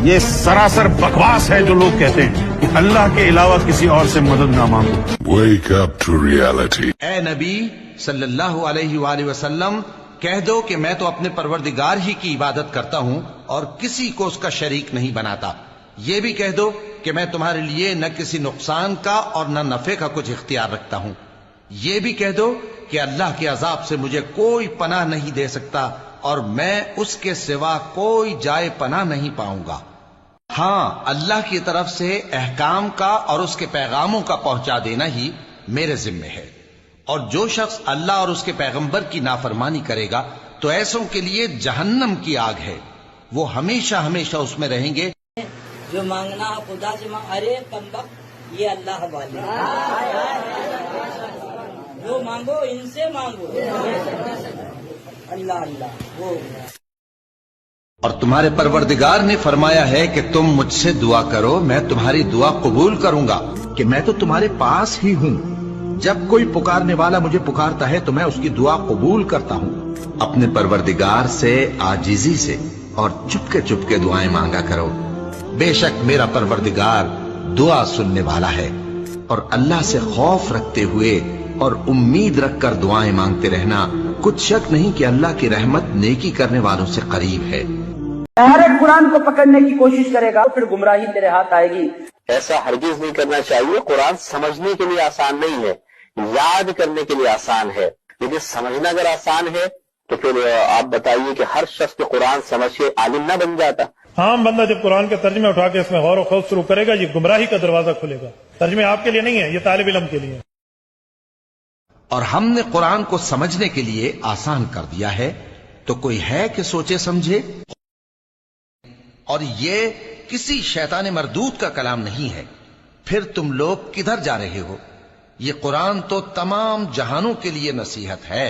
یہ سراسر بکواس ہے جو لوگ کہتے ہیں کہ اللہ کے علاوہ کسی اور سے مدد نہ مانگو. Wake up to reality. اے نبی صلی اللہ علیہ وآلہ وسلم، کہہ دو کہ میں تو اپنے پروردگار ہی کی عبادت کرتا ہوں اور کسی کو اس کا شریک نہیں بناتا. یہ بھی کہہ دو کہ میں تمہارے لیے نہ کسی نقصان کا اور نہ نفع کا کچھ اختیار رکھتا ہوں. یہ بھی کہہ دو کہ اللہ کے عذاب سے مجھے کوئی پناہ نہیں دے سکتا اور میں اس کے سوا کوئی جائے پناہ نہیں پاؤں گا. ہاں، اللہ کی طرف سے احکام کا اور اس کے پیغاموں کا پہنچا دینا ہی میرے ذمہ ہے. اور جو شخص اللہ اور اس کے پیغمبر کی نافرمانی کرے گا تو ایسوں کے لیے جہنم کی آگ ہے، وہ ہمیشہ ہمیشہ اس میں رہیں گے. جو مانگنا ہے خدا سے مانگ. ارے کمبخت، یہ اللہ والے جو مانگو ان سے مانگو. اللہ اللہ وہ. اور تمہارے پروردگار نے فرمایا ہے کہ تم مجھ سے دعا کرو، میں تمہاری دعا قبول کروں گا، کہ میں تو تمہارے پاس ہی ہوں. جب کوئی پکارنے والا مجھے پکارتا ہے تو میں اس کی دعا قبول کرتا ہوں. اپنے پروردگار سے عاجزی سے اور چپ کے دعائیں مانگا کرو. بے شک میرا پروردگار دعا سننے والا ہے. اور اللہ سے خوف رکھتے ہوئے اور امید رکھ کر دعائیں مانگتے رہنا، کچھ شک نہیں کہ اللہ کی رحمت نیکی کرنے والوں سے قریب ہے. ہر ایک قرآن کو پکڑنے کی کوشش کرے گا پھر گمراہی تیرے ہاتھ آئے گی. ایسا ہرگز نہیں کرنا چاہیے. قرآن سمجھنے کے لیے آسان نہیں ہے، یاد کرنے کے لیے آسان ہے. لیکن سمجھنا اگر آسان ہے تو پھر آپ بتائیے کہ ہر شخص کے قرآن سمجھ کے عالم نہ بن جاتا. عام بندہ جب قرآن کے ترجمے اٹھا کے اس میں غور و خوض شروع کرے گا، یہ گمراہی کا دروازہ کھلے گا. ترجمے آپ کے لیے نہیں ہے، یہ طالب علم کے لیے. اور ہم نے قرآن کو سمجھنے کے لیے آسان کر دیا ہے، تو کوئی ہے کہ سوچے سمجھے؟ اور یہ کسی شیطان مردود کا کلام نہیں ہے. پھر تم لوگ کدھر جا رہے ہو؟ یہ قرآن تو تمام جہانوں کے لیے نصیحت ہے،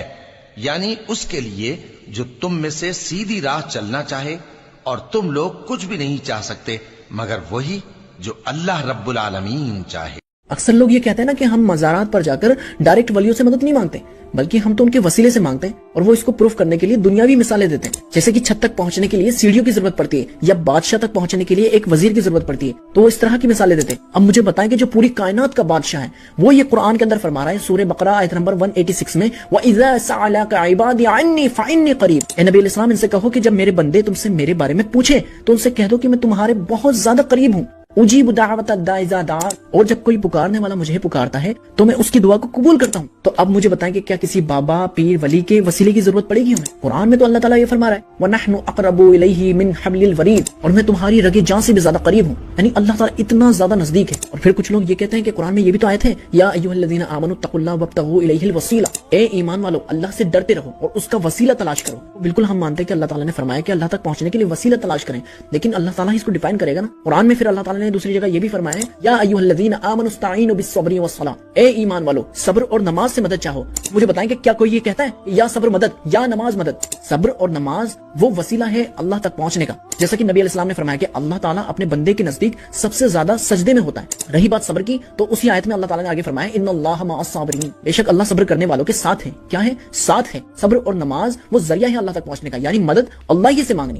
یعنی اس کے لیے جو تم میں سے سیدھی راہ چلنا چاہے. اور تم لوگ کچھ بھی نہیں چاہ سکتے مگر وہی جو اللہ رب العالمین چاہے. اکثر لوگ یہ کہتے ہیں نا کہ ہم مزارات پر جا کر ڈائریکٹ ولیوں سے مدد نہیں مانگتے، بلکہ ہم تو ان کے وسیلے سے مانگتے ہیں. اور وہ اس کو پروف کرنے کے لیے دنیاوی مثالیں دیتے ہیں، جیسے کہ چھت تک پہنچنے کے لیے سیڑھیوں کی ضرورت پڑتی ہے یا بادشاہ تک پہنچنے کے لیے ایک وزیر کی ضرورت پڑتی ہے. تو وہ اس طرح کی مثالیں دیتے ہیں. اب مجھے بتائیں کہ جو پوری کائنات کا بادشاہ ہے وہ یہ قرآن کے اندر فرما رہا ہے سورہ بقرہ آیت نمبر 186 میں، وَإِذَا سَأَلَكَ عِبَادِي عَنِّي فَإِنِّي قَرِيبٌ. اے نبی علیہ السلام، ان سے کہو کہ جب میرے بندے تم سے میرے بارے میں پوچھیں تو ان سے کہہ دو کہ میں تمہارے بہت زیادہ قریب ہوں. اجیب دعوت الداعی اذا دعان. اور جب کوئی پکارنے والا مجھے پکارتا ہے تو میں اس کی دعا کو قبول کرتا ہوں. تو اب مجھے بتائیں کہ کیا کسی بابا پیر ولی کے وسیلے کی ضرورت پڑے گی ہمیں؟ قرآن میں تو اللہ تعالیٰ یہ فرما رہا ہے وَنَحْنُ أَقْرَبُ إِلَيْهِ مِنْ حَبْلِ الْوَرِيدِ. اور میں تمہاری رگِ جان سے بھی زیادہ قریب ہوں. یعنی اللہ تعالیٰ اتنا زیادہ نزدیک ہے. اور پھر کچھ لوگ یہ کہتے ہیں کہ قرآن میں یہ بھی تو آیت ہے یا ایھا الذین آمنوا اتقوا اللہ وابتغوا الیہ الوسیلہ. اے ایمان والو، اللہ سے ڈرتے رہو اور اس کا وسیلہ تلاش کرو. بالکل ہم مانتے ہیں کہ اللہ تعالیٰ نے فرمایا کہ اللہ تک پہنچنے کے لیے وسیلہ تلاش کریں، لیکن اللہ تعالیٰ اس کو ڈیفائن کرے گا نا. قرآن میں پھر اللہ تعالیٰ نے دوسری جگہ یہ بھی فرمایا ہے یا ایھا الذین آمنوا استعینوا بالصبر والصلاۃ. اے ایمان والو، صبر اور نماز سے مدد چاہو. مجھے بتائیں کہ کیا کوئی یہ کہتا ہے یا صبر مدد یا نماز مدد؟ صبر اور نماز وہ وسیلہ ہے اللہ تک پہنچنے کا. جیسا کہ نبی علیہ السلام نے فرمایا کہ اللہ تعالیٰ اپنے بندے کے نزدیک سب سے زیادہ سجدے میں ہوتا ہے. رہی بات صبر کی تو اسی آیت میں اللہ تعالیٰ نے آگے فرمایا ان اللہ مع الصابرین. بے شک اللہ صبر کرنے والوں کے ساتھ ہے. کیا ہے؟ ساتھ ہے. صبر اور نماز وہ ذریعہ ہے اللہ تک پہنچنے کا، یعنی مدد اللہ ہی سے مانگنی.